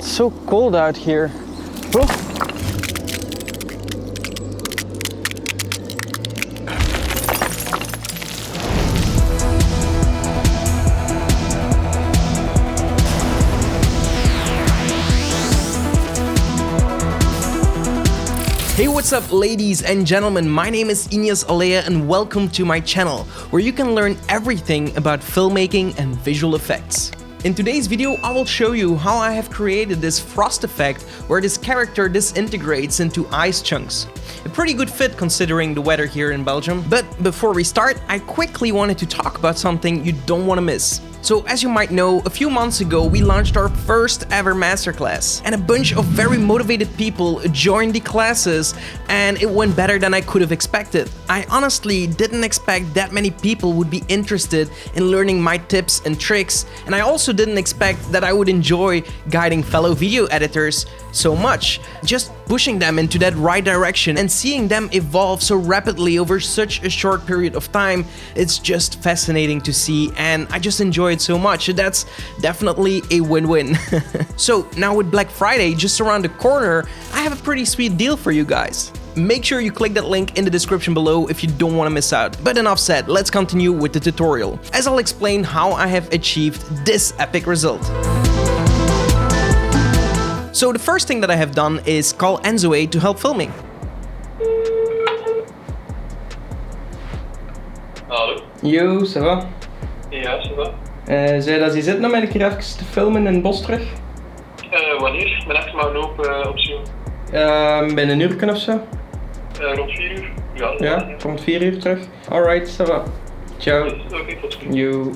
It's so cold out here. Oh. Hey, what's up ladies and gentlemen, my name is Ignace Aleya and welcome to my channel, where you can learn everything about filmmaking and visual effects. In today's video, I will show you how I have created this frost effect where this character disintegrates into ice chunks. A pretty good fit considering the weather here in Belgium. But before we start, I quickly wanted to talk about something you don't want to miss. So as you might know, a few months ago we launched our first ever masterclass, and a bunch of very motivated people joined the classes, and it went better than I could have expected. I honestly didn't expect that many people would be interested in learning my tips and tricks, and I also didn't expect that I would enjoy guiding fellow video editors so much. Just pushing them into that right direction and seeing them evolve so rapidly over such a short period of time, it's just fascinating to see, and I just enjoy it so much. That's definitely a win-win. So now with Black Friday just around the corner, I have a pretty sweet deal for you guys. Make sure you click that link in the description below if you don't want to miss out. But enough said, let's continue with the tutorial, as I'll explain how I have achieved this epic result. So the first thing that I have done is call Enzo to help filming. Hallo? Yo, ça va? Ja, ça va. Zou je dat hier zitten om mij een keer even te filmen in het bos terug? Wanneer? Ik ben echt maar een loop optie. Binnen een uur of zo? Rond 4 uur? Ja, Ja, rond 4 uur terug. Alright, ça va. Ciao. Oké, tot ziens. Yo.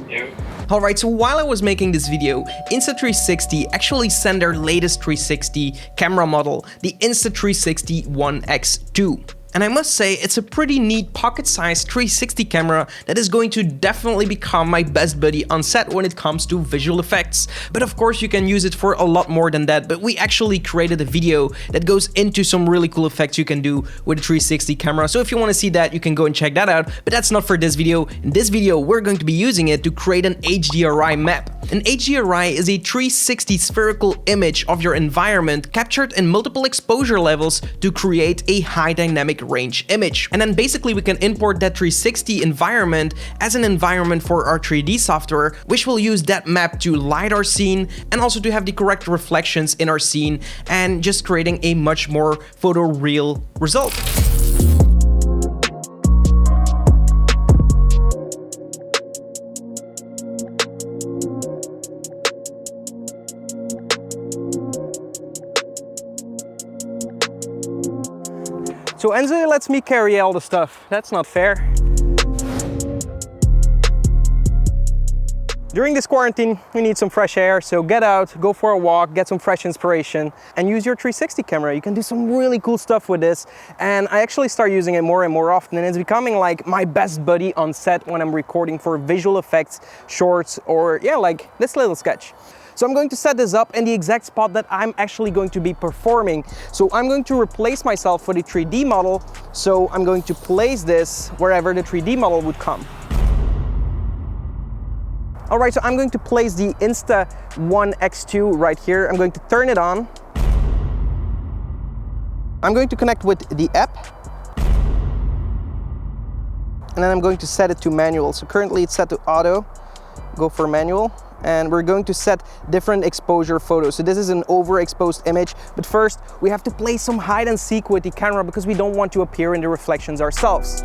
Alright, so while I was making this video, Insta360 actually sent their latest 360 camera model, the Insta360 One X2. And I must say, it's a pretty neat pocket-sized 360 camera that is going to definitely become my best buddy on set when it comes to visual effects. But of course you can use it for a lot more than that, but we actually created a video that goes into some really cool effects you can do with a 360 camera. So if you want to see that, you can go and check that out, but that's not for this video. In this video, we're going to be using it to create an HDRI map. An HDRI is a 360 spherical image of your environment captured in multiple exposure levels to create a high dynamic range image. And then basically we can import that 360 environment as an environment for our 3D software, which will use that map to light our scene and also to have the correct reflections in our scene and just creating a much more photoreal result. So Enzo lets me carry all the stuff. That's not fair. During this quarantine, we need some fresh air, so get out, go for a walk, get some fresh inspiration, and use your 360 camera. You can do some really cool stuff with this, and I actually start using it more and more often, and it's becoming like my best buddy on set when I'm recording for visual effects, shorts, or yeah, like this little sketch. So I'm going to set this up in the exact spot that I'm actually going to be performing. So I'm going to replace myself for the 3D model. So I'm going to place this wherever the 3D model would come. All right, so I'm going to place the Insta One X2 right here. I'm going to turn it on. I'm going to connect with the app. And then I'm going to set it to manual. So currently it's set to auto. Go for manual. And we're going to set different exposure photos. So this is an overexposed image, but first we have to play some hide and seek with the camera because we don't want to appear in the reflections ourselves.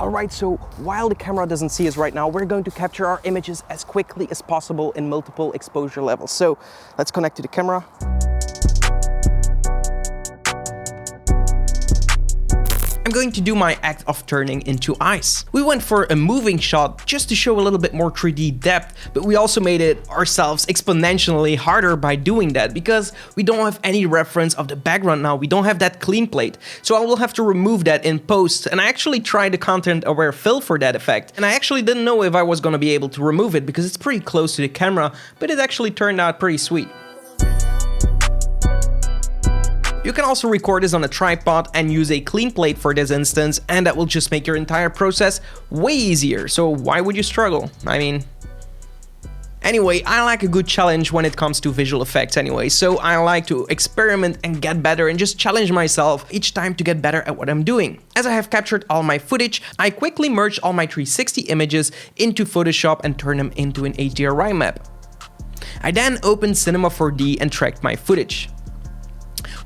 Alright, so while the camera doesn't see us right now, we're going to capture our images as quickly as possible in multiple exposure levels. So let's connect to the camera. I'm going to do my act of turning into ice. We went for a moving shot just to show a little bit more 3D depth, but we also made it ourselves exponentially harder by doing that because we don't have any reference of the background now. We don't have that clean plate. So I will have to remove that in post, and I actually tried the content aware fill for that effect, and I actually didn't know if I was going to be able to remove it because it's pretty close to the camera, but it actually turned out pretty sweet. You can also record this on a tripod and use a clean plate for this instance, and that will just make your entire process way easier, so why would you struggle? I mean... Anyway, I like a good challenge when it comes to visual effects anyway, so I like to experiment and get better and just challenge myself each time to get better at what I'm doing. As I have captured all my footage, I quickly merged all my 360 images into Photoshop and turned them into an HDRI map. I then opened Cinema 4D and tracked my footage.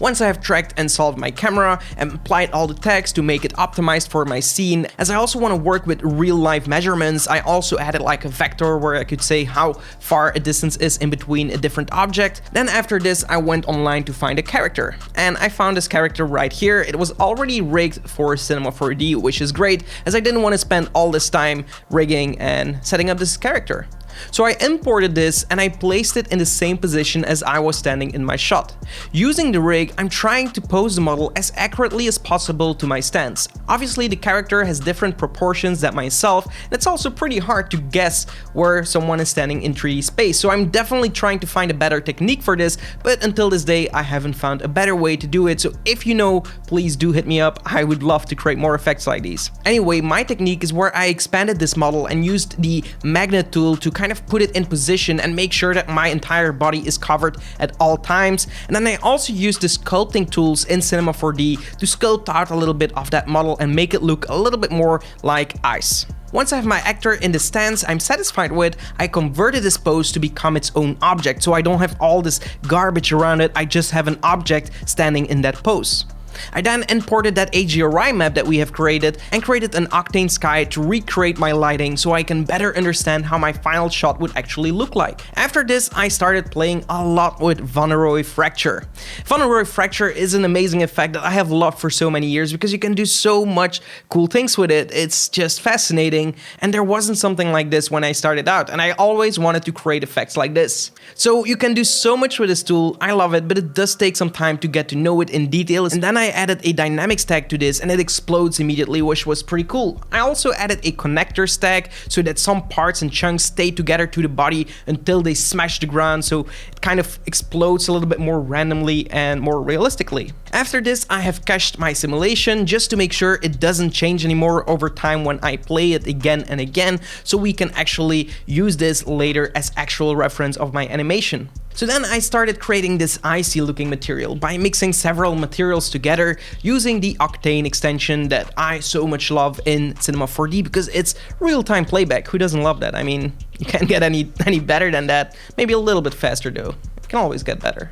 Once I have tracked and solved my camera and applied all the text to make it optimized for my scene, as I also want to work with real-life measurements, I also added like a vector where I could say how far a distance is in between a different object. Then after this, I went online to find a character, and I found this character right here. It was already rigged for Cinema 4D, which is great, as I didn't want to spend all this time rigging and setting up this character. So I imported this and I placed it in the same position as I was standing in my shot. Using the rig, I'm trying to pose the model as accurately as possible to my stance. Obviously, the character has different proportions than myself, and it's also pretty hard to guess where someone is standing in 3D space, so I'm definitely trying to find a better technique for this, but until this day I haven't found a better way to do it, so if you know, please do hit me up. I would love to create more effects like these. Anyway, my technique is where I expanded this model and used the magnet tool to kind of put it in position and make sure that my entire body is covered at all times. And then I also used the sculpting tools in Cinema 4D to sculpt out a little bit of that model and make it look a little bit more like ice. Once I have my actor in the stance I'm satisfied with, I converted this pose to become its own object, so I don't have all this garbage around it, I just have an object standing in that pose. I then imported that HDRI map that we have created and created an octane sky to recreate my lighting so I can better understand how my final shot would actually look like. After this, I started playing a lot with Vonoroi Fracture. Vonoroi Fracture is an amazing effect that I have loved for so many years because you can do so much cool things with it. It's just fascinating, and there wasn't something like this when I started out, and I always wanted to create effects like this. So you can do so much with this tool. I love it, but it does take some time to get to know it in detail, and then I added a dynamics tag to this and it explodes immediately, which was pretty cool. I also added a connector tag so that some parts and chunks stay together to the body until they smash the ground, so it kind of explodes a little bit more randomly and more realistically. After this, I have cached my simulation just to make sure it doesn't change anymore over time when I play it again and again, so we can actually use this later as actual reference of my animation. So then I started creating this icy looking material by mixing several materials together using the Octane extension that I so much love in Cinema 4D because it's real-time playback. Who doesn't love that? I mean, you can't get any better than that. Maybe a little bit faster though. It can always get better.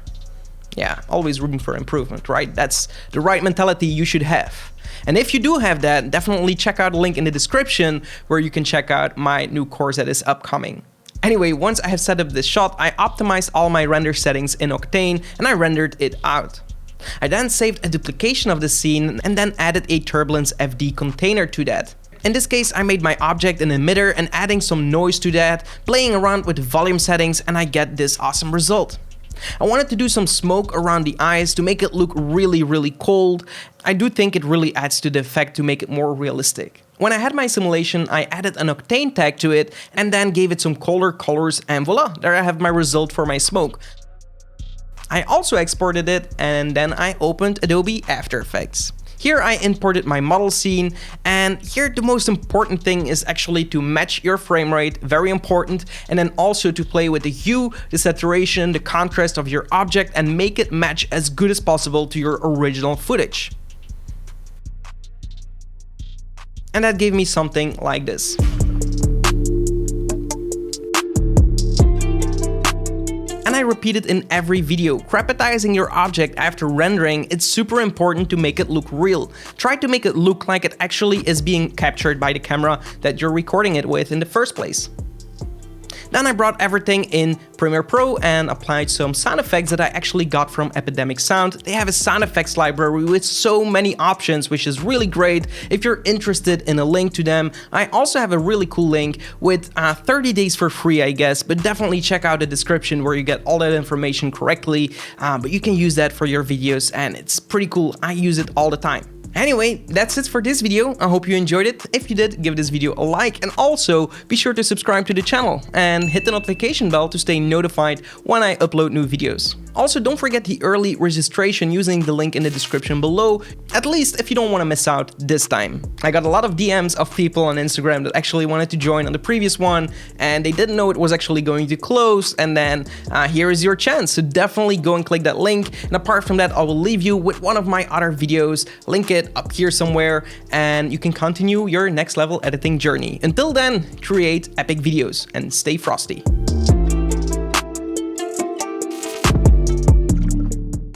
Yeah, always room for improvement, right? That's the right mentality you should have. And if you do have that, definitely check out the link in the description where you can check out my new course that is upcoming. Anyway, once I have set up this shot, I optimized all my render settings in Octane and I rendered it out. I then saved a duplication of the scene and then added a Turbulence FD container to that. In this case, I made my object an emitter and adding some noise to that, playing around with the volume settings, and I get this awesome result. I wanted to do some smoke around the eyes to make it look really cold. I do think it really adds to the effect to make it more realistic. When I had my simulation, I added an Octane tag to it and then gave it some colder colors, and voila, there I have my result for my smoke. I also exported it and then I opened Adobe After Effects. Here I imported my model scene, and here the most important thing is actually to match your frame rate, very important, and then also to play with the hue, the saturation, the contrast of your object and make it match as good as possible to your original footage. And that gave me something like this. And I repeat it in every video. Crapatizing your object after rendering, it's super important to make it look real. Try to make it look like it actually is being captured by the camera that you're recording it with in the first place. Then I brought everything in Premiere Pro and applied some sound effects that I actually got from Epidemic Sound. They have a sound effects library with so many options, which is really great. If you're interested in a link to them, I also have a really cool link with 30 days for free, I guess, but definitely check out the description where you get all that information correctly. But you can use that for your videos and it's pretty cool. I use it all the time. Anyway, that's it for this video. I hope you enjoyed it. If you did, give this video a like and also be sure to subscribe to the channel and hit the notification bell to stay notified when I upload new videos. Also, don't forget the early registration using the link in the description below, at least if you don't want to miss out this time. I got a lot of DMs of people on Instagram that actually wanted to join on the previous one, and they didn't know it was actually going to close, and then here is your chance. So definitely go and click that link. And apart from that, I will leave you with one of my other videos, link it up here somewhere, and you can continue your next level editing journey. Until then, create epic videos and stay frosty.